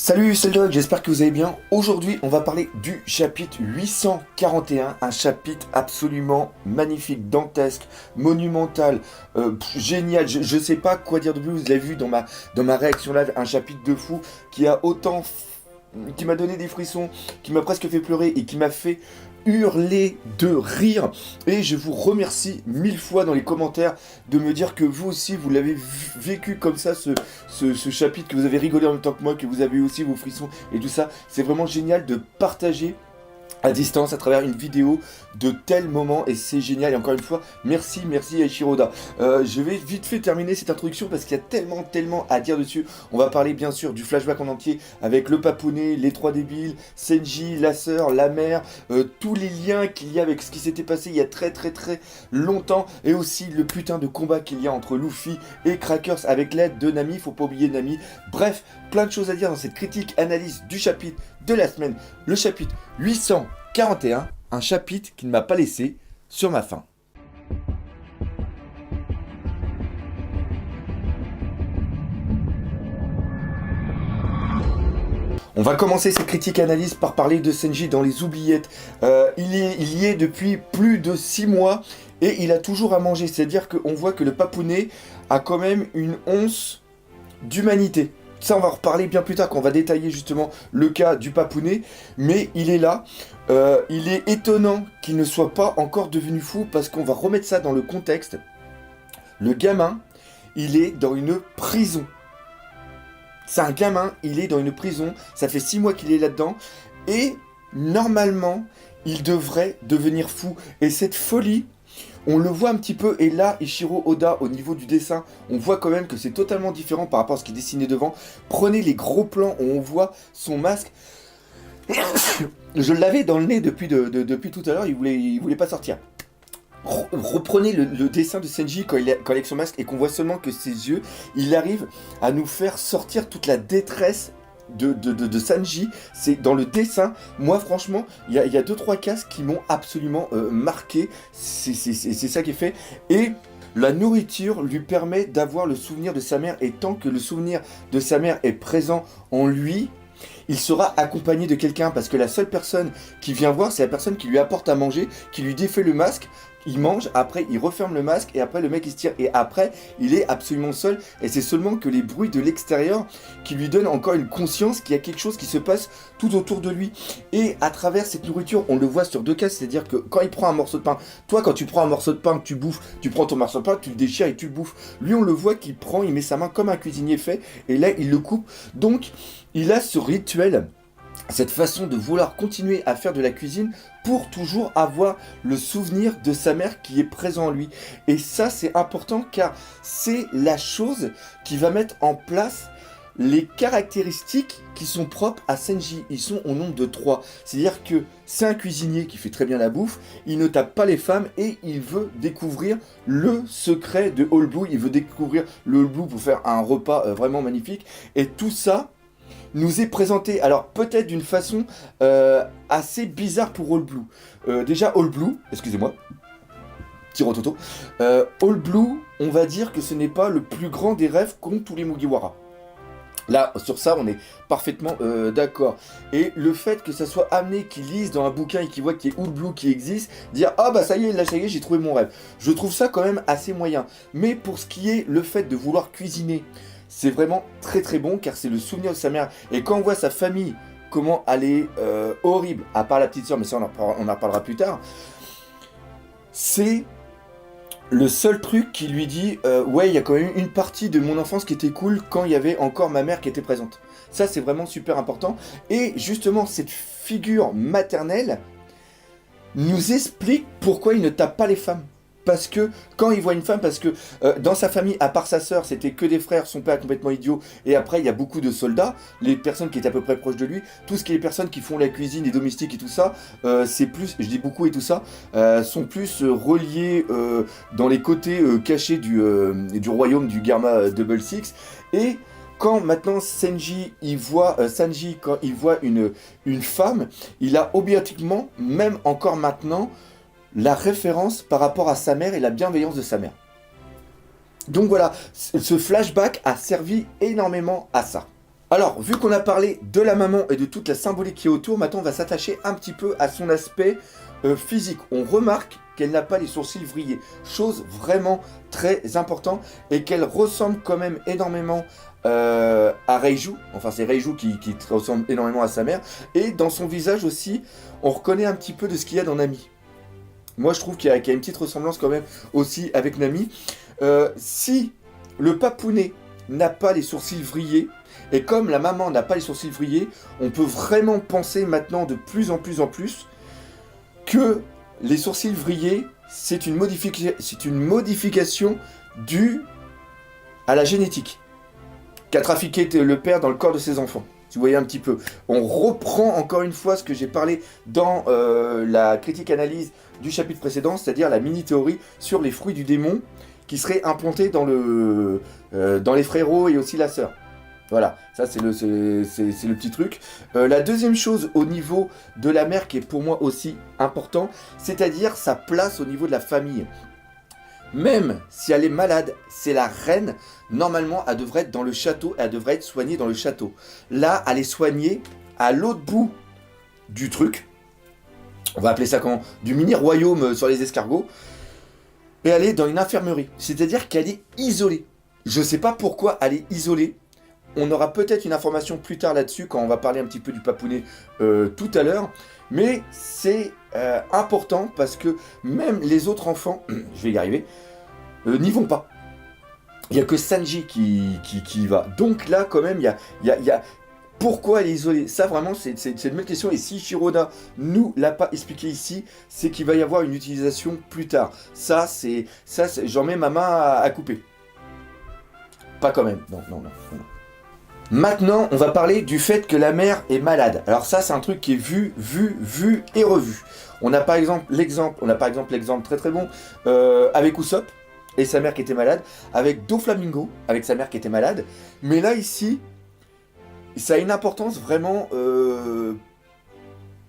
Salut, c'est le Doc, j'espère que vous allez bien. Aujourd'hui, on va parler du chapitre 841, un chapitre absolument magnifique, dantesque, monumental, génial. Je sais pas quoi dire de plus, vous l'avez vu dans ma réaction live, un chapitre de fou qui a qui m'a donné des frissons, qui m'a presque fait pleurer et qui m'a fait hurler de rire. Et je vous remercie mille fois dans les commentaires de me dire que vous aussi vous l'avez vécu comme ça, ce chapitre, que vous avez rigolé en même temps que moi, que vous avez eu aussi vos frissons et tout ça. C'est vraiment génial de partager à distance à travers une vidéo de tels moments et c'est génial. Et encore une fois, merci à Ishiroda. Je vais vite fait terminer cette introduction parce qu'il y a tellement à dire dessus. On va parler bien sûr du flashback en entier avec le papounet, les trois débiles, Senji, la sœur, la mère, tous les liens qu'il y a avec ce qui s'était passé il y a très longtemps, et aussi le putain de combat qu'il y a entre Luffy et Crackers avec l'aide de Nami. Faut pas oublier Nami. Bref, plein de choses à dire dans cette critique analyse du chapitre de la semaine, le chapitre 841, un chapitre qui ne m'a pas laissé sur ma faim. On va commencer cette critique analyse par parler de Senji dans les oubliettes. Il y est depuis plus de 6 mois et il a toujours à manger. C'est-à-dire qu'on voit que le papounet a quand même une once d'humanité. Ça, on va en reparler bien plus tard quand on va détailler justement le cas du papounet. Mais il est là. Il est étonnant qu'il ne soit pas encore devenu fou parce qu'on va remettre ça dans le contexte. Le gamin, il est dans une prison. C'est un gamin, il est dans une prison. Ça fait 6 mois qu'il est là-dedans. Et normalement, il devrait devenir fou. Et cette folie, on le voit un petit peu, et là, Ishiro Oda, au niveau du dessin, on voit quand même que c'est totalement différent par rapport à ce qui est dessiné devant. Prenez les gros plans où on voit son masque. Je l'avais dans le nez depuis tout à l'heure, il voulait pas sortir. Reprenez le dessin de Senji quand il est avec son masque et qu'on voit seulement que ses yeux, il arrive à nous faire sortir toute la détresse de Sanji. C'est dans le dessin, moi franchement, il y a 2-3 cases qui m'ont absolument marqué. C'est ça qui est fait. Et la nourriture lui permet d'avoir le souvenir de sa mère, et tant que le souvenir de sa mère est présent en lui, il sera accompagné de quelqu'un, parce que la seule personne qui vient voir, c'est la personne qui lui apporte à manger, qui lui défait le masque. Il mange, après il referme le masque, et après le mec il se tire, et après il est absolument seul, et c'est seulement que les bruits de l'extérieur qui lui donnent encore une conscience qu'il y a quelque chose qui se passe tout autour de lui. Et à travers cette nourriture, on le voit sur 2 cas, c'est-à-dire que quand il prend un morceau de pain, toi quand tu prends un morceau de pain que tu bouffes, tu prends ton morceau de pain, tu le déchires et tu le bouffes. Lui on le voit qu'il prend, il met sa main comme un cuisinier fait, et là il le coupe. Donc il a ce rituel, cette façon de vouloir continuer à faire de la cuisine pour toujours avoir le souvenir de sa mère qui est présent en lui. Et ça, c'est important car c'est la chose qui va mettre en place les caractéristiques qui sont propres à Senji. Ils sont au nombre de 3. C'est-à-dire que c'est un cuisinier qui fait très bien la bouffe, il ne tape pas les femmes et il veut découvrir le secret de All Blue. Il veut découvrir le All Blue pour faire un repas vraiment magnifique. Et tout ça nous est présenté, alors peut-être d'une façon assez bizarre pour All Blue. Déjà All Blue, excusez-moi, petit rototo. All Blue, on va dire que ce n'est pas le plus grand des rêves qu'ont tous les Mugiwara. Là, sur ça, on est parfaitement d'accord. Et le fait que ça soit amené, qu'il lise dans un bouquin et qu'il voit qu'il y ait All Blue qui existe, dire « Ah bah ça y est, là ça y est, j'ai trouvé mon rêve ». Je trouve ça quand même assez moyen. Mais pour ce qui est le fait de vouloir cuisiner, c'est vraiment très bon car c'est le souvenir de sa mère. Et quand on voit sa famille, comment elle est horrible, à part la petite soeur, mais ça on en reparlera plus tard, c'est le seul truc qui lui dit ouais, il y a quand même une partie de mon enfance qui était cool quand il y avait encore ma mère qui était présente. Ça c'est vraiment super important. Et justement cette figure maternelle nous explique pourquoi il ne tape pas les femmes. Parce que quand il voit une femme, parce que dans sa famille, à part sa sœur, c'était que des frères, son père est complètement idiot, et après il y a beaucoup de soldats, les personnes qui étaient à peu près proches de lui, tout ce qui est les personnes qui font la cuisine, les domestiques et tout ça, c'est plus, je dis beaucoup et tout ça, sont plus reliés dans les côtés cachés du royaume du Garma Double Six. Et quand maintenant Sanji quand il voit une femme, il a obligatoirement, même encore maintenant, la référence par rapport à sa mère et la bienveillance de sa mère. Donc voilà, ce flashback a servi énormément à ça. Alors, vu qu'on a parlé de la maman et de toute la symbolique qui est autour, maintenant on va s'attacher un petit peu à son aspect physique. On remarque qu'elle n'a pas les sourcils vrillés, chose vraiment très importante, et qu'elle ressemble quand même énormément à Reiju. Enfin, c'est Reiju qui ressemble énormément à sa mère. Et dans son visage aussi, on reconnaît un petit peu de ce qu'il y a dans Nami. Moi, je trouve qu'il y a une petite ressemblance quand même aussi avec Nami. Si le papounet n'a pas les sourcils vrillés, et comme la maman n'a pas les sourcils vrillés, on peut vraiment penser maintenant de plus en plus que les sourcils vrillés, c'est une modification due à la génétique qu'a trafiqué le père dans le corps de ses enfants. Si vous voyez un petit peu. On reprend encore une fois ce que j'ai parlé dans la critique-analyse du chapitre précédent, c'est-à-dire la mini-théorie sur les fruits du démon qui seraient implantés dans les frérots et aussi la sœur. Voilà, ça c'est le petit truc. La deuxième chose au niveau de la mère qui est pour moi aussi important, c'est-à-dire sa place au niveau de la famille. Même si elle est malade, c'est la reine, normalement elle devrait être dans le château, elle devrait être soignée dans le château. Là, elle est soignée à l'autre bout du truc, on va appeler ça comment, du mini-royaume sur les escargots, et elle est dans une infirmerie, c'est-à-dire qu'elle est isolée. Je sais pas pourquoi elle est isolée. On aura peut-être une information plus tard là-dessus, quand on va parler un petit peu du papounet tout à l'heure. Mais c'est important parce que même les autres enfants, je vais y arriver, n'y vont pas. Il n'y a que Sanji qui y va. Donc là, quand même, il y a... Pourquoi elle est isolée? Ça, vraiment, c'est une bonne question. Et si Shiroda nous l'a pas expliqué ici, c'est qu'il va y avoir une utilisation plus tard. Ça, j'en mets ma main à couper. Pas quand même. Non. Maintenant, on va parler du fait que la mère est malade. Alors ça, c'est un truc qui est vu et revu. On a par exemple l'exemple très très bon avec Usopp et sa mère qui était malade, avec Doflamingo avec sa mère qui était malade. Mais là ici, ça a une importance vraiment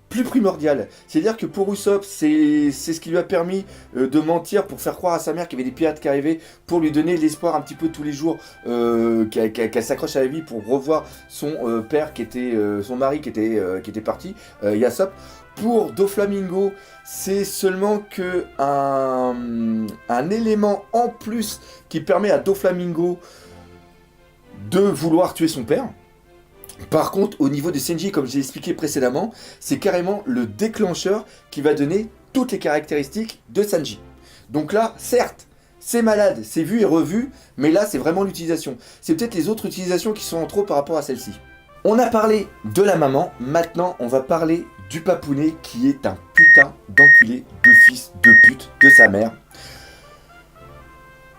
plus primordiale. C'est-à-dire que pour Usopp, c'est ce qui lui a permis de mentir pour faire croire à sa mère qu'il y avait des pirates qui arrivaient, pour lui donner l'espoir un petit peu tous les jours qu'elle s'accroche à la vie pour revoir son père qui était son mari qui était parti, Yasopp. Pour Doflamingo, c'est seulement que un élément en plus qui permet à Doflamingo de vouloir tuer son père. Par contre, au niveau de Sanji, comme j'ai expliqué précédemment, c'est carrément le déclencheur qui va donner toutes les caractéristiques de Sanji. Donc là, certes, c'est malade, c'est vu et revu, mais là, c'est vraiment l'utilisation. C'est peut-être les autres utilisations qui sont en trop par rapport à celle-ci. On a parlé de la maman, maintenant on va parler du papounet qui est un putain d'enculé de fils de pute de sa mère.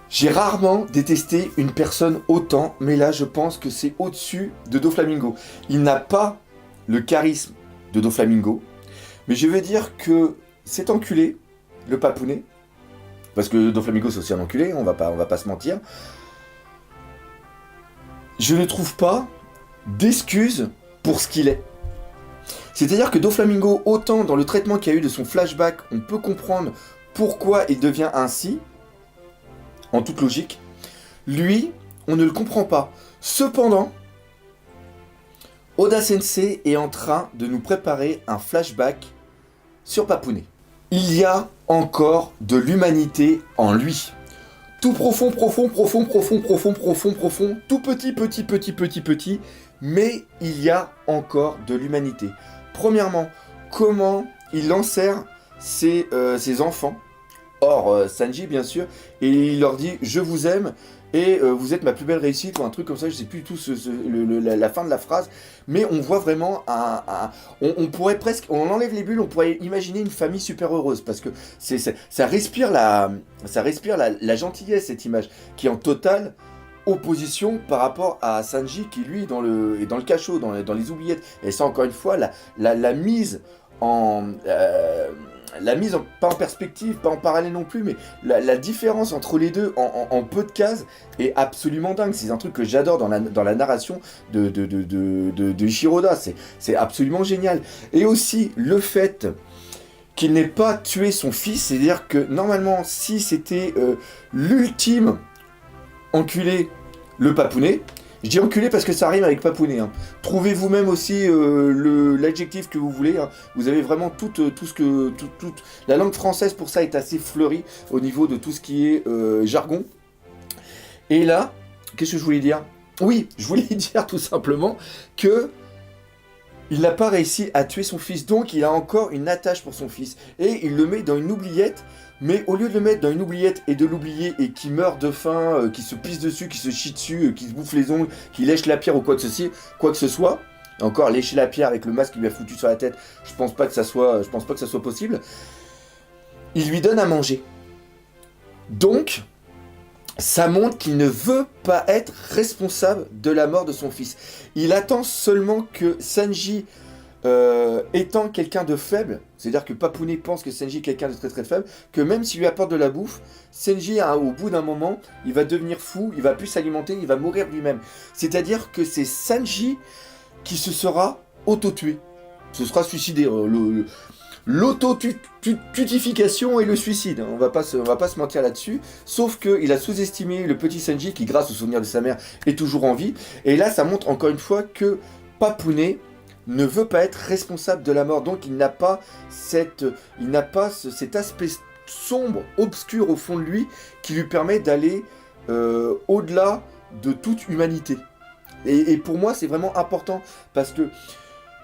J'ai rarement détesté une personne autant, mais là je pense que c'est au-dessus de Doflamingo. Il n'a pas le charisme de Doflamingo, mais je veux dire que cet enculé, le papounet, parce que Doflamingo c'est aussi un enculé, on va pas se mentir, je ne trouve pas d'excuse pour ce qu'il est. C'est-à-dire que Doflamingo, autant dans le traitement qu'il y a eu de son flashback, on peut comprendre pourquoi il devient ainsi, en toute logique. Lui, on ne le comprend pas. Cependant, Oda Sensei est en train de nous préparer un flashback sur Papounet. Il y a encore de l'humanité en lui. Tout profond, tout petit, mais il y a encore de l'humanité. Premièrement, comment il enserre ses enfants, hors Sanji bien sûr, et il leur dit « je vous aime » et vous êtes ma plus belle réussite, ou un truc comme ça, je sais plus tout la fin de la phrase, mais on voit vraiment on pourrait presque, on enlève les bulles, on pourrait imaginer une famille super heureuse, parce que ça respire la gentillesse, cette image, qui est en totale opposition par rapport à Sanji, qui lui est dans le cachot, dans les oubliettes, et ça encore une fois, la mise en... pas en perspective, pas en parallèle non plus, mais la différence entre les deux en peu de cases est absolument dingue. C'est un truc que j'adore dans la narration de Shiroda. C'est absolument génial. Et aussi le fait qu'il n'ait pas tué son fils, c'est-à-dire que normalement, si c'était l'ultime enculé, le papounet, Je dis enculé parce que ça rime avec papounet. Hein. Trouvez vous-même aussi l'adjectif que vous voulez. Hein. Vous avez vraiment tout ce que... La langue française pour ça est assez fleurie au niveau de tout ce qui est jargon. Et là, qu'est-ce que je voulais dire? Oui, je voulais dire tout simplement que il n'a pas réussi à tuer son fils, donc il a encore une attache pour son fils. Et il le met dans une oubliette, mais au lieu de le mettre dans une oubliette et de l'oublier et qu'il meurt de faim, qu'il se pisse dessus, qu'il se chie dessus, qu'il se bouffe les ongles, qu'il lèche la pierre ou quoi que ce soit, et encore lécher la pierre avec le masque qu'il lui a foutu sur la tête, je pense pas que ça soit possible, il lui donne à manger. Donc, ça montre qu'il ne veut pas être responsable de la mort de son fils. Il attend seulement que Sanji, étant quelqu'un de faible, c'est-à-dire que Papounet pense que Sanji est quelqu'un de très très faible, que même s'il lui apporte de la bouffe, Sanji, au bout d'un moment, il va devenir fou, il va plus s'alimenter, il va mourir lui-même. C'est-à-dire que c'est Sanji qui se sera auto-tué. Se sera suicidé. L'auto-tutification et le suicide, on va pas se mentir là-dessus, sauf qu'il a sous-estimé le petit Sanji qui, grâce au souvenir de sa mère, est toujours en vie, et là ça montre encore une fois que Papounet ne veut pas être responsable de la mort, donc il n'a pas cet aspect sombre, obscur au fond de lui, qui lui permet d'aller au-delà de toute humanité. Et pour moi c'est vraiment important, parce que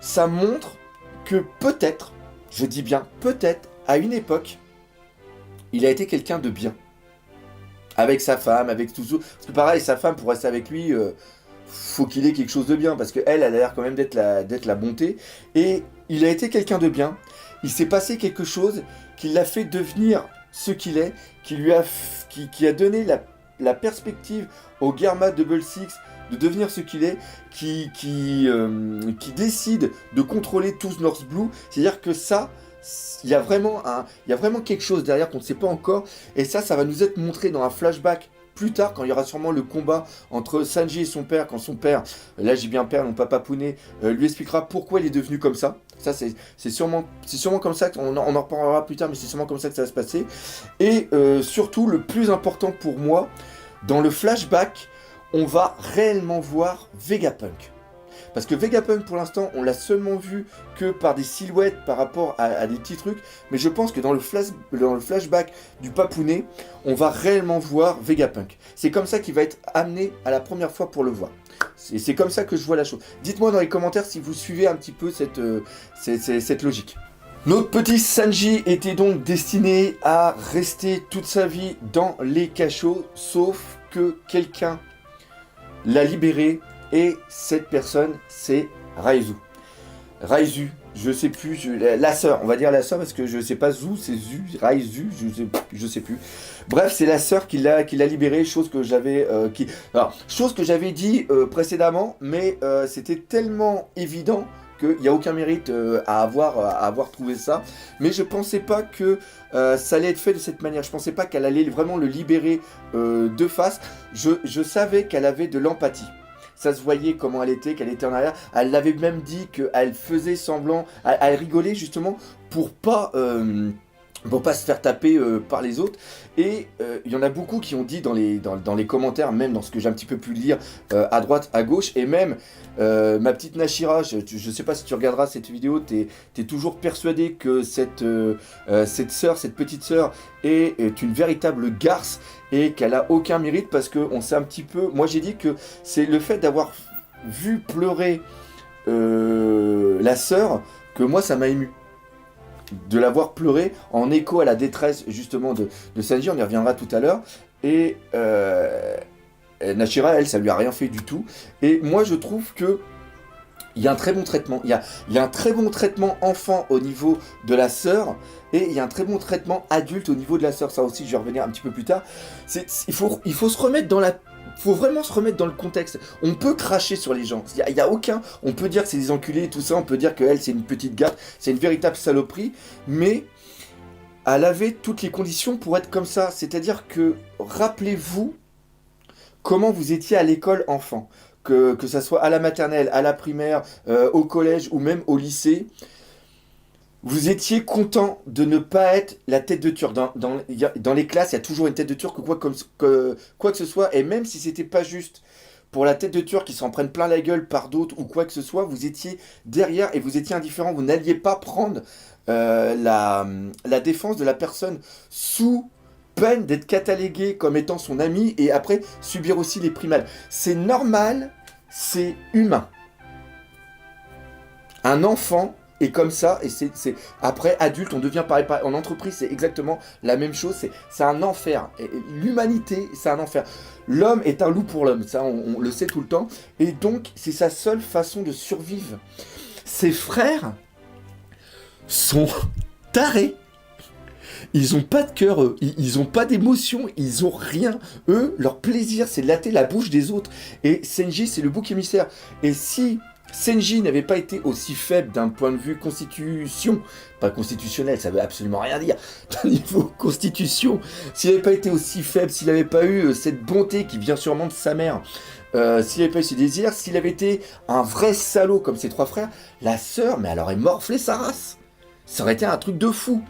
ça montre que peut-être, je dis bien peut-être, à une époque, il a été quelqu'un de bien. Avec sa femme, avec tout ça. Parce que pareil, sa femme, pour rester avec lui, faut qu'il ait quelque chose de bien. Parce qu'elle, elle a l'air quand même d'être la bonté. Et il a été quelqu'un de bien. Il s'est passé quelque chose qui l'a fait devenir ce qu'il est, qui a donné la perspective au Germa Double Six de devenir ce qu'il est, qui décide de contrôler tous North Blue. C'est-à-dire que ça, il y a vraiment quelque chose derrière qu'on ne sait pas encore, et ça va nous être montré dans un flashback plus tard, quand il y aura sûrement le combat entre Sanji et son père, quand son père, là j'ai bien père, non pas Papounet, lui expliquera pourquoi il est devenu comme ça. Ça c'est sûrement comme ça, on en reparlera plus tard, mais c'est sûrement comme ça que ça va se passer. Et surtout, le plus important pour moi, dans le flashback, on va réellement voir Vegapunk. Parce que Vegapunk, pour l'instant, on l'a seulement vu que par des silhouettes par rapport à des petits trucs. Mais je pense que dans le flashback du Papounet, on va réellement voir Vegapunk. C'est comme ça qu'il va être amené à la première fois pour le voir. C'est comme ça que je vois la chose. Dites-moi dans les commentaires si vous suivez un petit peu cette logique. Notre petit Sanji était donc destiné à rester toute sa vie dans les cachots, sauf que quelqu'un l'a libéré, et cette personne, c'est Raizu. Raizu, je sais plus, la sœur, on va dire la sœur parce que je sais pas Zou, c'est Zu, Raizu, je sais plus. Bref, c'est la sœur qui l'a libéré, chose que j'avais dit précédemment, mais c'était tellement évident qu'il n'y a aucun mérite à avoir trouvé ça. Mais je pensais pas que ça allait être fait de cette manière. Je pensais pas qu'elle allait vraiment le libérer de face. Je savais qu'elle avait de l'empathie. Ça se voyait comment elle était, qu'elle était en arrière. Elle l'avait même dit qu'elle faisait semblant, elle rigolait justement pour pas se faire taper par les autres. Et il y en a beaucoup qui ont dit dans les commentaires, même dans ce que j'ai un petit peu pu lire à droite, à gauche, et même ma petite Nashira, je sais pas si tu regarderas cette vidéo, t'es toujours persuadé que cette petite sœur est une véritable garce et qu'elle a aucun mérite, parce qu'on sait un petit peu, moi j'ai dit que c'est le fait d'avoir vu pleurer la sœur que moi ça m'a ému. De l'avoir pleuré en écho à la détresse justement de Sanji, on y reviendra tout à l'heure. Et Nashira, elle, ça lui a rien fait du tout. Et moi je trouve que il y a un très bon traitement. Il y a un très bon traitement enfant au niveau de la sœur, et il y a un très bon traitement adulte au niveau de la sœur. Ça aussi, je vais revenir un petit peu plus tard. Il faut se remettre faut vraiment se remettre dans le contexte. On peut cracher sur les gens. Il y a aucun... On peut dire que c'est des enculés et tout ça. On peut dire qu'elle, c'est une petite gâte. C'est une véritable saloperie. Mais elle avait toutes les conditions pour être comme ça. C'est-à-dire que, rappelez-vous comment vous étiez à l'école enfant. Que ça soit à la maternelle, à la primaire, au collège ou même au lycée. Vous étiez content de ne pas être la tête de turc. Dans les classes, il y a toujours une tête de turc, quoi que ce soit. Et même si c'était pas juste pour la tête de turc qui s'en prenne plein la gueule par d'autres ou quoi que ce soit, vous étiez derrière et vous étiez indifférent. Vous n'alliez pas prendre la défense de la personne sous peine d'être catalogué comme étant son ami et après subir aussi les primades. C'est normal, c'est humain. Un enfant est comme ça et c'est après adulte on devient pareil. En entreprise c'est exactement la même chose. C'est un enfer. L'humanité c'est un enfer. L'homme est un loup pour l'homme. Ça on le sait tout le temps. Et donc c'est sa seule façon de survivre. Ses frères sont tarés. Ils ont pas de cœur, eux. Ils ont pas d'émotion, ils ont rien. Eux, leur plaisir, c'est de latter la bouche des autres. Et Senji, c'est le bouc émissaire. Et si Senji n'avait pas été aussi faible d'un point de vue constitution, pas constitutionnel, ça veut absolument rien dire, d'un niveau constitution, s'il n'avait pas été aussi faible, s'il n'avait pas eu cette bonté qui vient sûrement de sa mère, s'il n'avait pas eu ce désir, s'il avait été un vrai salaud comme ses trois frères, la sœur, mais elle aurait morflé sa race. Ça aurait été un truc de fou.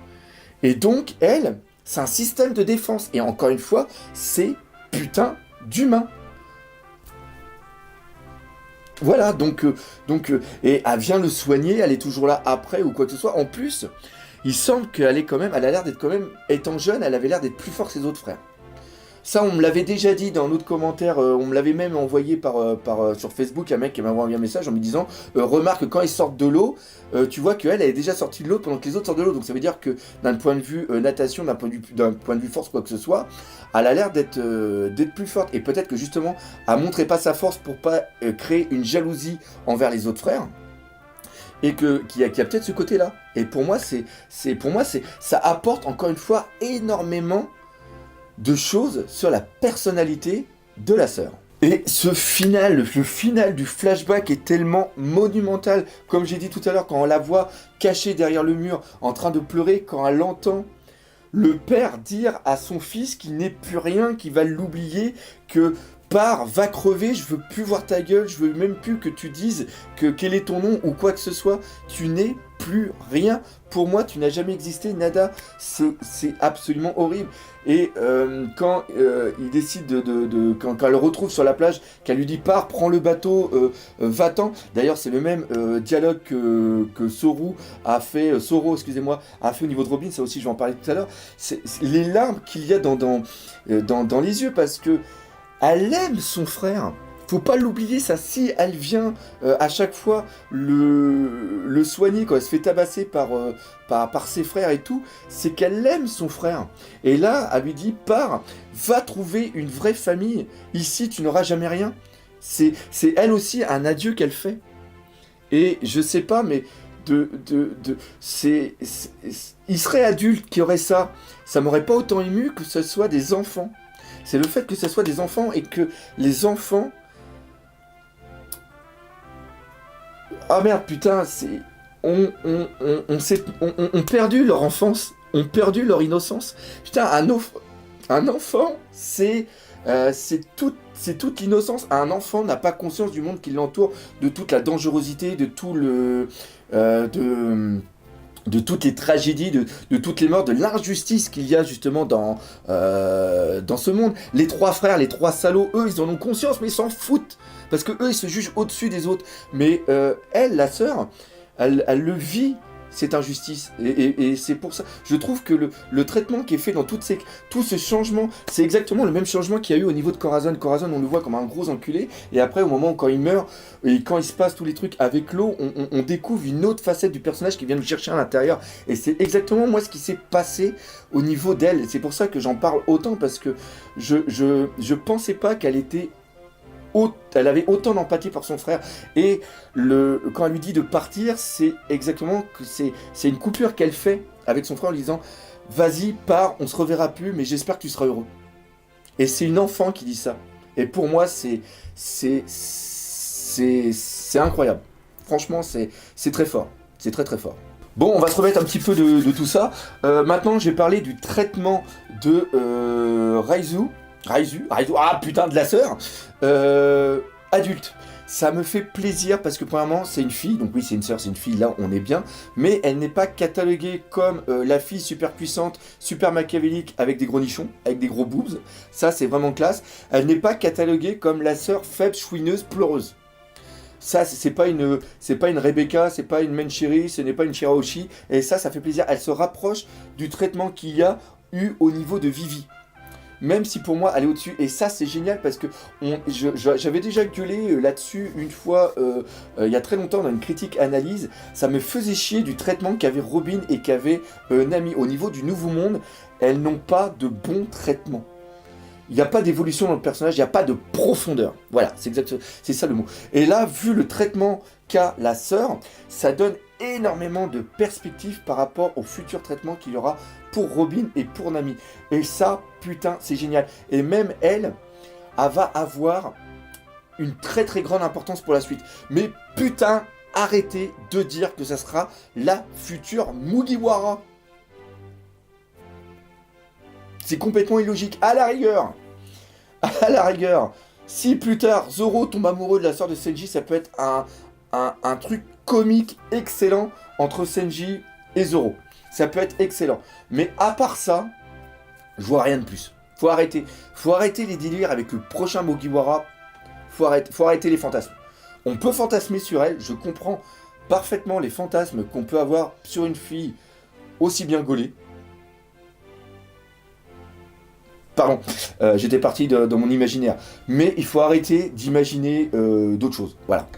Et donc, elle, c'est un système de défense. Et encore une fois, c'est putain d'humain. Voilà, donc, et elle vient le soigner, elle est toujours là après ou quoi que ce soit. En plus, il semble qu'elle est quand même, elle a l'air d'être quand même, étant jeune, elle avait l'air d'être plus forte que ses autres frères. Ça, on me l'avait déjà dit dans l'autre commentaire, on me l'avait même envoyé sur Facebook, un mec qui m'a envoyé un message en me disant remarque, quand ils sortent de l'eau, tu vois qu'elle est déjà sortie de l'eau pendant que les autres sortent de l'eau. Donc ça veut dire que d'un point de vue natation, d'un point de vue force, quoi que ce soit, elle a l'air d'être plus forte. Et peut-être que justement, elle montrait pas sa force pour pas créer une jalousie envers les autres frères. Et qu'il y a peut-être ce côté-là. Et pour moi, ça apporte encore une fois énormément de choses sur la personnalité de la sœur. Et le final du flashback est tellement monumental. Comme j'ai dit tout à l'heure, quand on la voit cachée derrière le mur, en train de pleurer, quand elle entend le père dire à son fils qu'il n'est plus rien, qu'il va l'oublier, que pars, va crever, je veux plus voir ta gueule, je veux même plus que tu dises quel est ton nom ou quoi que ce soit, tu n'es plus rien. Pour moi, tu n'as jamais existé, nada. C'est absolument horrible. Et quand il décide quand elle le retrouve sur la plage, qu'elle lui dit pars, prends le bateau, va-t'en. D'ailleurs, c'est le même dialogue que Soro a fait au niveau de Robin. Ça aussi, je vais en parler tout à l'heure. C'est les larmes qu'il y a dans les yeux parce que elle aime son frère. Faut pas l'oublier, ça. Si elle vient à chaque fois le soigner quand elle se fait tabasser par ses frères et tout, c'est qu'elle aime son frère. Et là, elle lui dit pars, va trouver une vraie famille. Ici, tu n'auras jamais rien. C'est elle aussi un adieu qu'elle fait. Et je sais pas, mais il serait adulte qui aurait ça. Ça m'aurait pas autant ému que ce soit des enfants. C'est le fait que ce soit des enfants et que les enfants... Ah merde, putain, ont perdu leur enfance, ont perdu leur innocence. Putain, un enfant, c'est toute l'innocence. Un enfant n'a pas conscience du monde qui l'entoure, de toute la dangerosité, de tout de toutes les tragédies, de toutes les morts, de l'injustice qu'il y a justement dans ce monde. Les trois frères, les trois salauds, eux, ils en ont conscience, mais ils s'en foutent. Parce que eux, ils se jugent au-dessus des autres. Mais elle, la sœur, elle le vit, cette injustice. Et c'est pour ça. Je trouve que le traitement qui est fait dans tout ce changement, c'est exactement le même changement qu'il y a eu au niveau de Corazon. Corazon, on le voit comme un gros enculé. Et après, au moment où quand il meurt, et quand il se passe tous les trucs avec l'eau, on découvre une autre facette du personnage qui vient nous chercher à l'intérieur. Et c'est exactement moi ce qui s'est passé au niveau d'elle. C'est pour ça que j'en parle autant, parce que je pensais pas qu'elle était... Elle avait autant d'empathie pour son frère. Et quand elle lui dit de partir, c'est exactement que c'est une coupure qu'elle fait avec son frère en lui disant vas-y, pars, on se reverra plus, mais j'espère que tu seras heureux. Et c'est une enfant qui dit ça. Et pour moi, c'est incroyable. Franchement, c'est très fort. C'est très très fort. Bon, on va se remettre un petit peu de tout ça. Maintenant, je vais parler du traitement de Raizu, ah putain, de la sœur, adulte. Ça me fait plaisir parce que premièrement c'est une fille, donc oui c'est une sœur, c'est une fille, là on est bien, mais elle n'est pas cataloguée comme la fille super puissante, super machiavélique avec des gros nichons, avec des gros boobs, ça c'est vraiment classe. Elle n'est pas cataloguée comme la sœur faible, chouineuse, pleureuse. Ça c'est pas une Rebecca, c'est pas une Menchiri, ce n'est pas une Shirahoshi, et ça fait plaisir. Elle se rapproche du traitement qu'il y a eu au niveau de Vivi. Même si pour moi elle est au-dessus, et ça c'est génial parce que j'avais déjà gueulé là-dessus une fois il y a très longtemps dans une critique analyse, ça me faisait chier du traitement qu'avait Robin et qu'avait Nami. Au niveau du Nouveau Monde, elles n'ont pas de bon traitement. Il n'y a pas d'évolution dans le personnage, il n'y a pas de profondeur. Voilà, c'est ça le mot. Et là, vu le traitement qu'a la sœur, ça donne énormément de perspectives par rapport au futur traitement qu'il y aura pour Robin et pour Nami. Et ça, putain, c'est génial. Et même elle va avoir une très très grande importance pour la suite. Mais putain, arrêtez de dire que ça sera la future Mugiwara. C'est complètement illogique. À la rigueur, si plus tard Zoro tombe amoureux de la sœur de Senji, ça peut être un truc comique excellent entre Senji et Zoro. Ça peut être excellent. Mais à part ça, je vois rien de plus. Faut arrêter les délires avec le prochain Mugiwara. Faut arrêter les fantasmes. On peut fantasmer sur elle, je comprends parfaitement les fantasmes qu'on peut avoir sur une fille aussi bien gaulée. Pardon, j'étais parti dans mon imaginaire. Mais il faut arrêter d'imaginer d'autres choses. Voilà.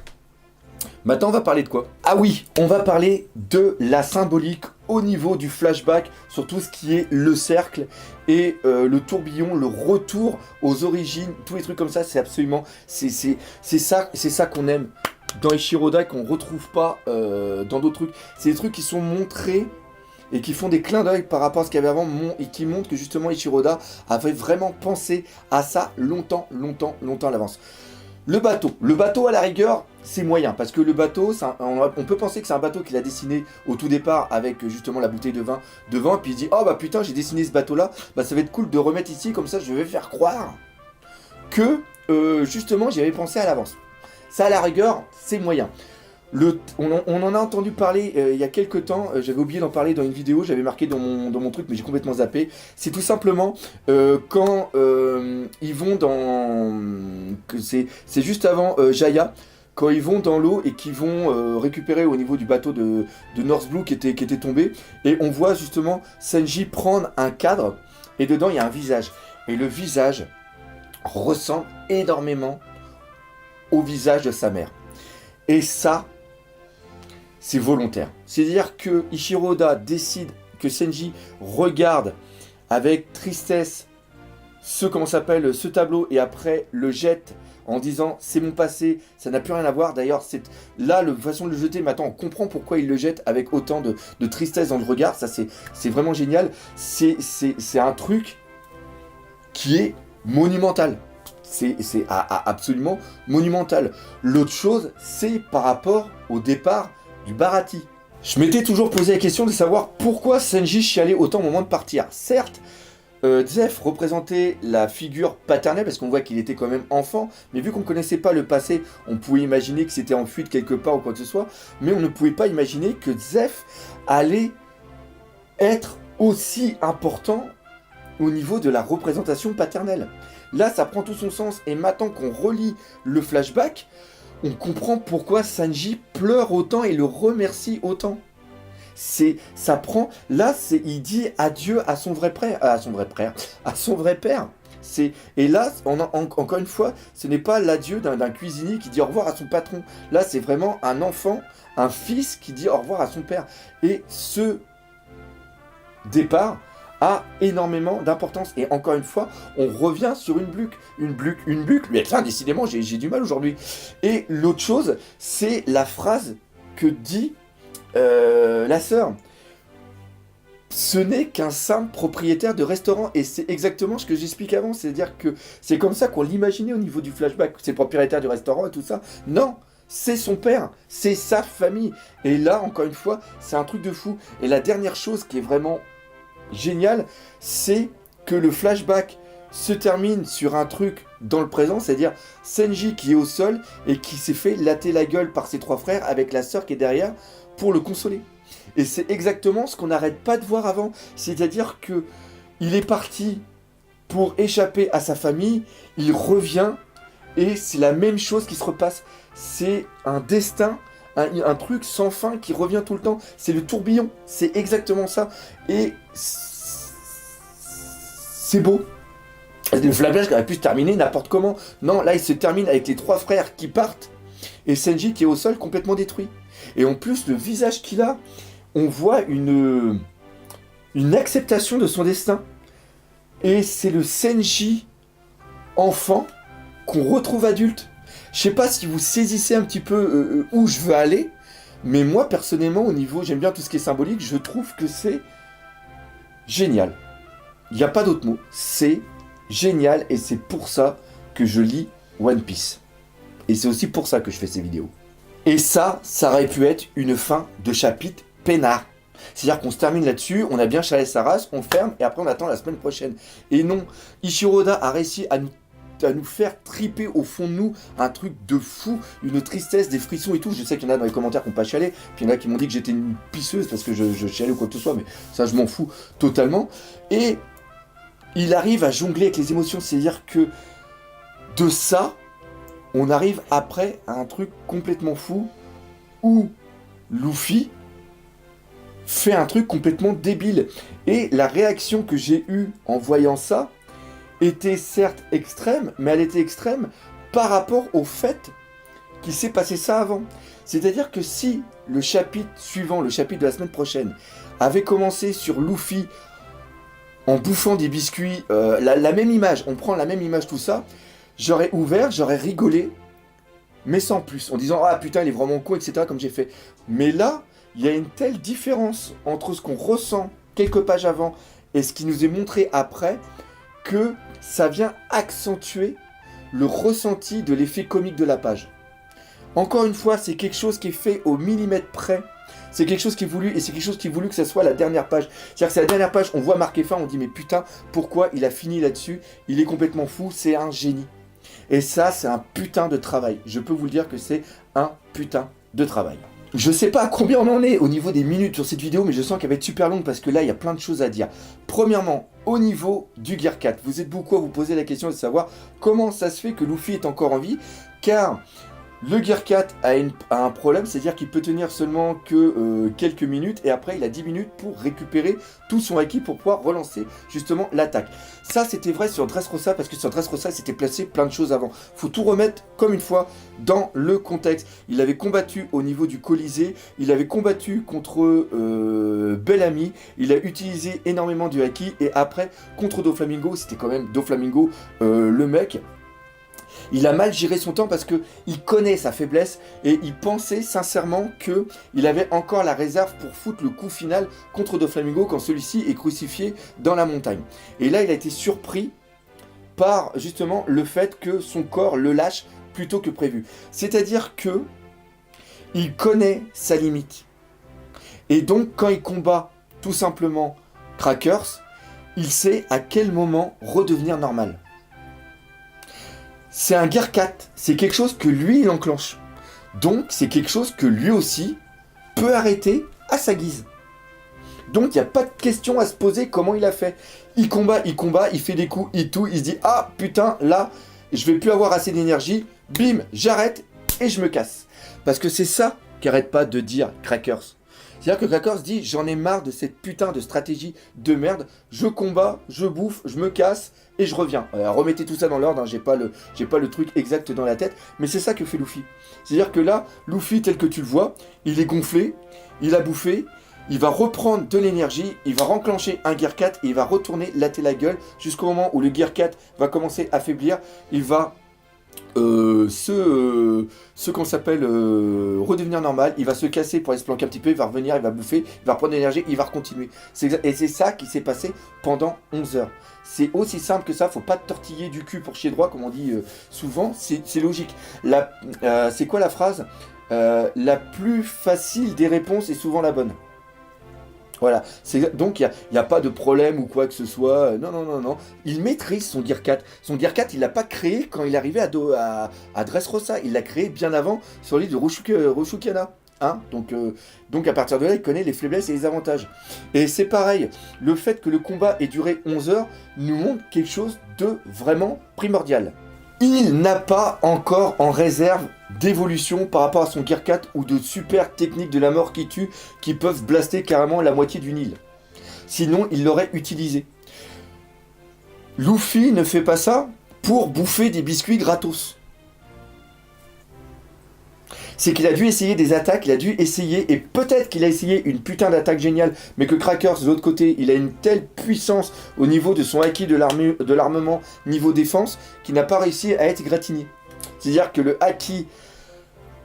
Maintenant, on va parler de quoi? Ah oui, on va parler de la symbolique au niveau du flashback, sur tout ce qui est le cercle et le tourbillon, le retour aux origines, tous les trucs comme ça, c'est absolument... C'est ça qu'on aime dans Ichiroda, qu'on retrouve pas dans d'autres trucs. C'est des trucs qui sont montrés et qui font des clins d'œil par rapport à ce qu'il y avait avant, et qui montrent que justement Ichiroda avait vraiment pensé à ça longtemps à l'avance. Le bateau à la rigueur, c'est moyen, parce que le bateau, on peut penser que c'est un bateau qu'il a dessiné au tout départ avec justement la bouteille de vin devant, et puis il dit « Oh bah putain, j'ai dessiné ce bateau-là, bah ça va être cool de remettre ici, comme ça je vais faire croire que justement j'y avais pensé à l'avance. » Ça à la rigueur, c'est moyen. On en a entendu parler il y a quelques temps, j'avais oublié d'en parler dans une vidéo, j'avais marqué dans mon truc mais j'ai complètement zappé. C'est tout simplement quand ils vont dans... C'est juste avant Jaya, quand ils vont dans l'eau et qu'ils vont récupérer au niveau du bateau de North Blue qui était tombé, et on voit justement Senji prendre un cadre et dedans il y a un visage. Et le visage ressemble énormément au visage de sa mère. Et ça, c'est volontaire. C'est-à-dire que Ichiroda décide que Senji regarde avec tristesse ce tableau et après le jette en disant c'est mon passé, ça n'a plus rien à voir. D'ailleurs, là, la façon de le jeter, maintenant on comprend pourquoi il le jette avec autant de tristesse dans le regard. Ça, c'est vraiment génial. C'est un truc qui est monumental. C'est absolument monumental. L'autre chose, c'est par rapport au départ du Baratie. Je m'étais toujours posé la question de savoir pourquoi Senji chialait autant au moment de partir. Certes, Zeph représentait la figure paternelle parce qu'on voit qu'il était quand même enfant, mais vu qu'on ne connaissait pas le passé, on pouvait imaginer que c'était en fuite quelque part ou quoi que ce soit, mais on ne pouvait pas imaginer que Zeph allait être aussi important au niveau de la représentation paternelle. Là, ça prend tout son sens, et maintenant qu'on relit le flashback, on comprend pourquoi Sanji pleure autant et le remercie autant. Ça prend... Là, il dit adieu à son vrai père. À son vrai père. Et là, encore une fois, ce n'est pas l'adieu d'un cuisinier qui dit au revoir à son patron. Là, c'est vraiment un enfant, un fils qui dit au revoir à son père. Et ce départ a énormément d'importance. Et encore une fois, on revient sur une bucle. Mais putain, décidément, j'ai du mal aujourd'hui. Et l'autre chose, c'est la phrase que dit la sœur. Ce n'est qu'un simple propriétaire de restaurant. Et c'est exactement ce que j'explique avant. C'est-à-dire que c'est comme ça qu'on l'imaginait au niveau du flashback. C'est le propriétaire du restaurant et tout ça. Non, c'est son père. C'est sa famille. Et là, encore une fois, c'est un truc de fou. Et la dernière chose qui est vraiment génial, c'est que le flashback se termine sur un truc dans le présent, c'est-à-dire Senji qui est au sol et qui s'est fait latter la gueule par ses 3 frères avec la sœur qui est derrière pour le consoler. Et c'est exactement ce qu'on n'arrête pas de voir avant, c'est-à-dire que il est parti pour échapper à sa famille, il revient et c'est la même chose qui se repasse. C'est un destin, un truc sans fin qui revient tout le temps. C'est le tourbillon, c'est exactement ça. Et c'est beau. Le flashback aurait pu se terminer n'importe comment. Non, là il se termine avec les 3 frères qui partent et Senji qui est au sol complètement détruit. Et en plus, le visage qu'il a, on voit une acceptation de son destin. Et c'est le Senji enfant qu'on retrouve adulte. Je sais pas si vous saisissez un petit peu où je veux aller, mais moi personnellement, au niveau, j'aime bien tout ce qui est symbolique, je trouve que c'est génial. Il n'y a pas d'autre mot. C'est génial et c'est pour ça que je lis One Piece. Et c'est aussi pour ça que je fais ces vidéos. Et ça aurait pu être une fin de chapitre peinard. C'est-à-dire qu'on se termine là-dessus, on a bien chalé sa race, on ferme et après on attend la semaine prochaine. Et non, Ichiro Oda a réussi à nous faire triper au fond de nous un truc de fou, une tristesse, des frissons et tout. Je sais qu'il y en a dans les commentaires qui n'ont pas chialé, puis il y en a qui m'ont dit que j'étais une pisseuse parce que je chialais ou quoi que ce soit, mais ça je m'en fous totalement. Et il arrive à jongler avec les émotions, c'est-à-dire que de ça, on arrive après à un truc complètement fou où Luffy fait un truc complètement débile. Et la réaction que j'ai eue en voyant ça était certes extrême, mais elle était extrême par rapport au fait qu'il s'est passé ça avant. C'est-à-dire que si le chapitre suivant, le chapitre de la semaine prochaine, avait commencé sur Luffy en bouffant des biscuits, la même image, on prend la même image, tout ça, j'aurais ouvert, j'aurais rigolé, mais sans plus, en disant « Ah putain, il est vraiment con, etc. » comme j'ai fait. Mais là, il y a une telle différence entre ce qu'on ressent quelques pages avant et ce qui nous est montré après, que ça vient accentuer le ressenti de l'effet comique de la page. Encore une fois, c'est quelque chose qui est fait au millimètre près. C'est quelque chose qui est voulu, et c'est quelque chose qui est voulu que ça soit la dernière page. C'est-à-dire que c'est la dernière page, on voit marqué fin, on dit mais putain, pourquoi il a fini là-dessus? Il est complètement fou, c'est un génie. Et ça, c'est un putain de travail. Je peux vous le dire que c'est un putain de travail. Je sais pas à combien on en est au niveau des minutes sur cette vidéo, mais je sens qu'elle va être super longue parce que là, il y a plein de choses à dire. Premièrement, au niveau du Gear 4, vous êtes beaucoup à vous poser la question de savoir comment ça se fait que Luffy est encore en vie, car le Gear 4 a un problème, c'est-à-dire qu'il peut tenir seulement que quelques minutes, et après il a 10 minutes pour récupérer tout son acquis pour pouvoir relancer justement l'attaque. Ça c'était vrai sur Dressrosa, parce que sur Dressrosa il s'était placé plein de choses avant. Faut tout remettre comme une fois dans le contexte. Il avait combattu au niveau du Colisée, il avait combattu contre Bellamy, il a utilisé énormément de acquis, et après contre Doflamingo, c'était quand même Doflamingo le mec. Il a mal géré son temps parce qu'il connaît sa faiblesse et il pensait sincèrement qu'il avait encore la réserve pour foutre le coup final contre Doflamingo quand celui-ci est crucifié dans la montagne. Et là, il a été surpris par justement le fait que son corps le lâche plutôt que prévu. C'est-à-dire que il connaît sa limite. Et donc, quand il combat tout simplement Crackers, il sait à quel moment redevenir normal. C'est un Gear 4, c'est quelque chose que lui il enclenche. Donc c'est quelque chose que lui aussi peut arrêter à sa guise. Donc il n'y a pas de question à se poser comment il a fait. Il combat, il fait des coups, il se dit ah putain là je vais plus avoir assez d'énergie, bim j'arrête et je me casse. Parce que c'est ça qu'arrête pas de dire Crackers. C'est-à-dire que Crackers dit j'en ai marre de cette putain de stratégie de merde, je combats, je bouffe, je me casse et je reviens. Remettez tout ça dans l'ordre, hein, j'ai pas le truc exact dans la tête, mais c'est ça que fait Luffy. C'est-à-dire que là, Luffy tel que tu le vois, il est gonflé, il a bouffé, il va reprendre de l'énergie, il va renclencher un Gear 4 et il va retourner latter la gueule jusqu'au moment où le Gear 4 va commencer à faiblir, il va ce qu'on s'appelle redevenir normal, il va se casser pour aller se planquer un petit peu, il va revenir, il va bouffer, il va reprendre de l'énergie, il va recontinuer. Et c'est ça qui s'est passé pendant 11 heures. C'est aussi simple que ça, faut pas te tortiller du cul pour chier droit, comme on dit souvent, c'est logique. C'est quoi la phrase? La plus facile des réponses est souvent la bonne. Voilà, donc il n'y a pas de problème ou quoi que ce soit. Non, non, non, non. Il maîtrise son Gear 4. Son Gear 4, il l'a pas créé quand il est arrivé à Dressrosa. Il l'a créé bien avant sur l'île de Roshukiana. Hein, donc à partir de là, il connaît les faiblesses et les avantages. Et c'est pareil, le fait que le combat ait duré 11 heures nous montre quelque chose de vraiment primordial. Il n'a pas encore en réserve d'évolution par rapport à son Gear 4 ou de super techniques de la mort qui tue qui peuvent blaster carrément la moitié d'une île. Sinon, il l'aurait utilisé. Luffy ne fait pas ça pour bouffer des biscuits gratos. C'est qu'il a dû essayer des attaques, il a dû essayer, et peut-être qu'il a essayé une putain d'attaque géniale, mais que Crackers, de l'autre côté, il a une telle puissance au niveau de son acquis de l'armement niveau défense, qu'il n'a pas réussi à être égratigné. C'est-à-dire que le acquis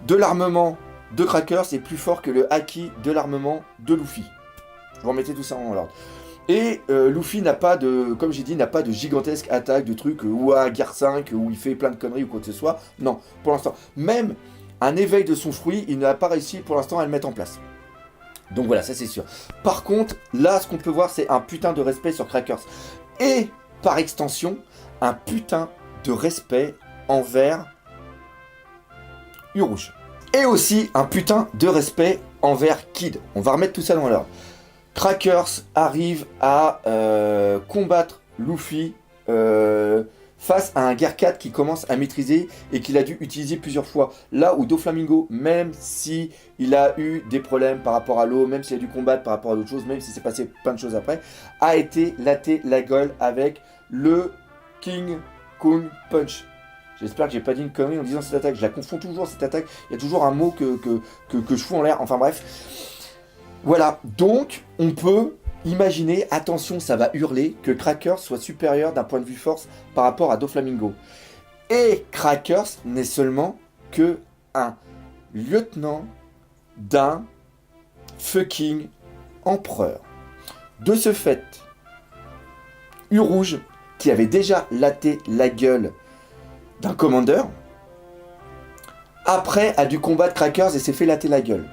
de l'armement de Crackers est plus fort que le acquis de l'armement de Luffy. Vous remettez tout ça en ordre. Et Luffy n'a pas de, comme j'ai dit, n'a pas de gigantesque attaque, de trucs ou à Gear 5, où il fait plein de conneries ou quoi que ce soit. Non, pour l'instant. Même un éveil de son fruit, il n'a pas réussi pour l'instant à le mettre en place. Donc voilà, ça c'est sûr. Par contre, là, ce qu'on peut voir, c'est un putain de respect sur Crackers. Et, par extension, un putain de respect envers Urouge. Et aussi un putain de respect envers Kid. On va remettre tout ça dans l'ordre. Crackers arrive à combattre Luffy face à un Gear 4 qui commence à maîtriser et qu'il a dû utiliser plusieurs fois. Là où Doflamingo, même si il a eu des problèmes par rapport à l'eau, même s'il a dû combattre par rapport à d'autres choses, même s'il s'est passé plein de choses après, a été laté la gueule avec le King Kong Punch. J'espère que j'ai pas dit une connerie en disant cette attaque. Je la confonds toujours, cette attaque. Il y a toujours un mot que je fous en l'air. Enfin bref. Voilà. Donc, on peut imaginer, attention, ça va hurler, que Crackers soit supérieur d'un point de vue force par rapport à Doflamingo. Et Crackers n'est seulement que un lieutenant d'un fucking empereur. De ce fait, Urouge, qui avait déjà laté la gueule d'un commandeur, après a dû combattre Crackers et s'est fait latter la gueule.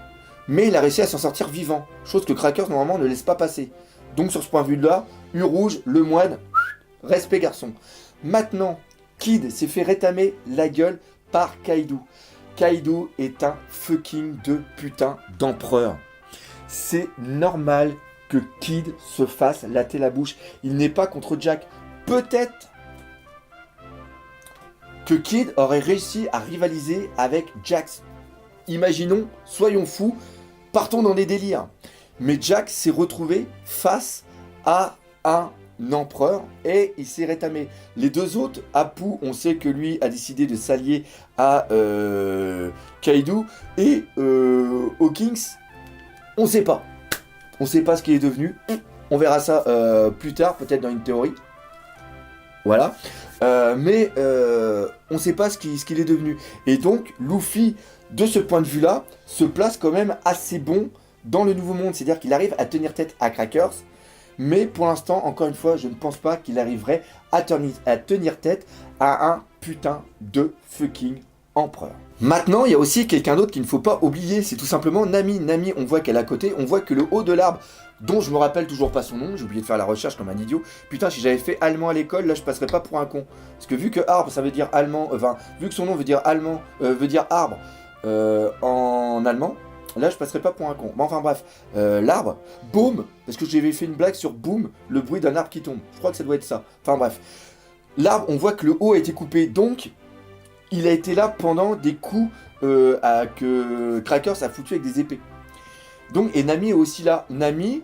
Mais il a réussi à s'en sortir vivant, chose que Crackers normalement ne laisse pas passer. Donc sur ce point de vue-là, Urouge, le moine, respect garçon. Maintenant, Kid s'est fait rétamer la gueule par Kaido. Kaido est un fucking de putain d'empereur. C'est normal que Kid se fasse latter la bouche. Il n'est pas contre Jack. Peut-être que Kid aurait réussi à rivaliser avec Jax. Imaginons, soyons fous, partons dans des délires. Mais Jack s'est retrouvé face à un empereur et il s'est rétamé. Les deux autres, Apu, on sait que lui a décidé de s'allier à Kaido et Hawkins, on sait pas. On sait pas ce qu'il est devenu. On verra ça plus tard, peut-être dans une théorie. Voilà. Mais on sait pas ce qu'il est devenu. Et donc, Luffy, de ce point de vue-là, se place quand même assez bon dans le nouveau monde. C'est-à-dire qu'il arrive à tenir tête à Crackers. Mais pour l'instant, encore une fois, je ne pense pas qu'il arriverait à tenir tête à un putain de fucking empereur. Maintenant, il y a aussi quelqu'un d'autre qu'il ne faut pas oublier. C'est tout simplement Nami. Nami, on voit qu'elle est à côté. On voit que le haut de l'arbre, dont je me rappelle toujours pas son nom, j'ai oublié de faire la recherche comme un idiot. Putain, si j'avais fait allemand à l'école, là je passerais pas pour un con. Parce que vu que arbre ça veut dire allemand, vu que son nom veut dire allemand, veut dire arbre en allemand, là je passerais pas pour un con. Bon, enfin bref, l'arbre, boom, parce que j'avais fait une blague sur boom, le bruit d'un arbre qui tombe. Je crois que ça doit être ça. Enfin bref. L'arbre, on voit que le haut a été coupé, donc il a été là pendant des coups que Crackers a foutu avec des épées. Donc, et Nami est aussi là. Nami,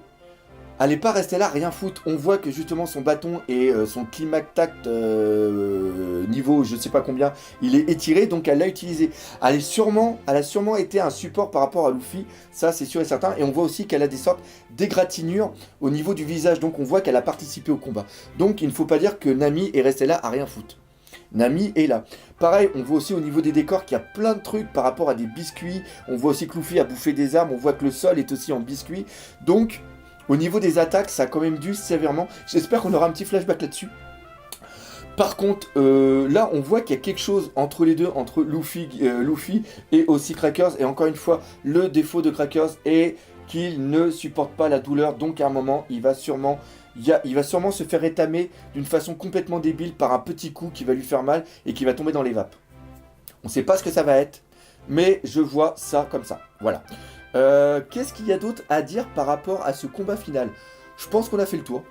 elle n'est pas restée là, rien foutre. On voit que justement son bâton et son climactact niveau je sais pas combien, il est étiré, donc elle l'a utilisé. Elle a sûrement été un support par rapport à Luffy, ça c'est sûr et certain. Et on voit aussi qu'elle a des sortes d'égratignures au niveau du visage, donc on voit qu'elle a participé au combat. Donc il ne faut pas dire que Nami est restée là à rien foutre. Nami est là. Pareil, on voit aussi au niveau des décors qu'il y a plein de trucs par rapport à des biscuits. On voit aussi que Luffy a bouffé des armes, on voit que le sol est aussi en biscuits. Donc, au niveau des attaques, ça a quand même dû sévèrement. J'espère qu'on aura un petit flashback là-dessus. Par contre, là, on voit qu'il y a quelque chose entre les deux, entre Luffy et aussi Crackers. Et encore une fois, le défaut de Crackers est qu'il ne supporte pas la douleur, donc à un moment, il va sûrement se faire étamer d'une façon complètement débile par un petit coup qui va lui faire mal et qui va tomber dans les vapes. On ne sait pas ce que ça va être, mais je vois ça comme ça. Voilà. Qu'est-ce qu'il y a d'autre à dire par rapport à ce combat final? Je pense qu'on a fait le tour.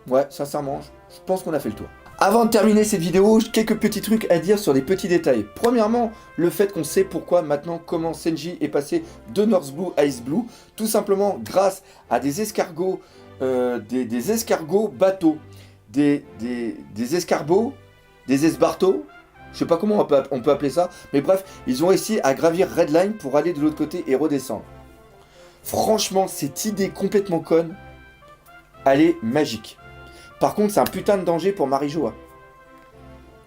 Ouais, sincèrement, je pense qu'on a fait le tour. Avant de terminer cette vidéo, quelques petits trucs à dire sur des petits détails. Premièrement, le fait qu'on sait pourquoi maintenant comment Senji est passé de North Blue à East Blue, tout simplement grâce à des escargots, des escargots bateaux, des escargots, des esbartos, je sais pas comment on peut appeler ça, mais bref, ils ont réussi à gravir Redline pour aller de l'autre côté et redescendre. Franchement, cette idée complètement conne, elle est magique. Par contre, c'est un putain de danger pour Marijoa.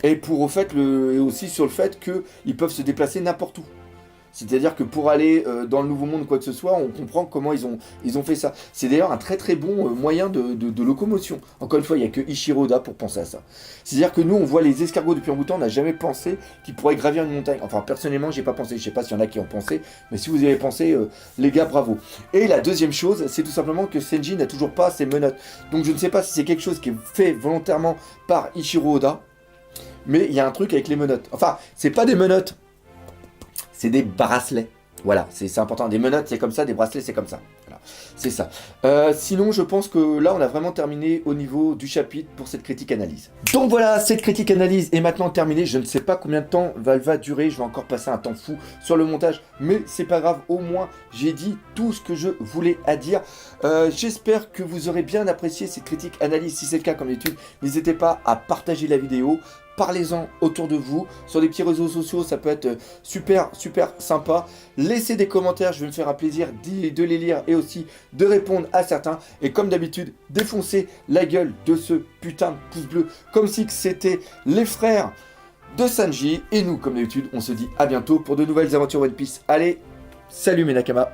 Et et aussi sur le fait qu'ils peuvent se déplacer n'importe où. C'est-à-dire que pour aller dans le Nouveau Monde ou quoi que ce soit, on comprend comment ils ont fait ça. C'est d'ailleurs un très très bon moyen de locomotion. Encore une fois, il n'y a que Ichiro Oda pour penser à ça. C'est-à-dire que nous, on voit les escargots depuis un bout de temps, on n'a jamais pensé qu'ils pourraient gravir une montagne. Enfin, personnellement, j'ai pas pensé. Je sais pas s'il y en a qui ont pensé, mais si vous y avez pensé, les gars, bravo. Et la deuxième chose, c'est tout simplement que Senji n'a toujours pas ses menottes. Donc je ne sais pas si c'est quelque chose qui est fait volontairement par Ichiro Oda, mais il y a un truc avec les menottes. Enfin, c'est pas des menottes. C'est des bracelets. Voilà, c'est important. Des menottes, c'est comme ça. Des bracelets, c'est comme ça. Voilà, c'est ça. Sinon, je pense que là, on a vraiment terminé au niveau du chapitre pour cette critique analyse. Donc voilà, cette critique analyse est maintenant terminée. Je ne sais pas combien de temps elle va durer. Je vais encore passer un temps fou sur le montage. Mais c'est pas grave. Au moins, j'ai dit tout ce que je voulais à dire. J'espère que vous aurez bien apprécié cette critique analyse. Si c'est le cas, comme d'habitude, n'hésitez pas à partager la vidéo. Parlez-en autour de vous, sur les petits réseaux sociaux, ça peut être super sympa. Laissez des commentaires, je vais me faire un plaisir de les lire et aussi de répondre à certains. Et comme d'habitude, défoncez la gueule de ce putain de pouce bleu, comme si c'était les frères de Sanji. Et nous, comme d'habitude, on se dit à bientôt pour de nouvelles aventures One Piece. Allez, salut mes Nakamas.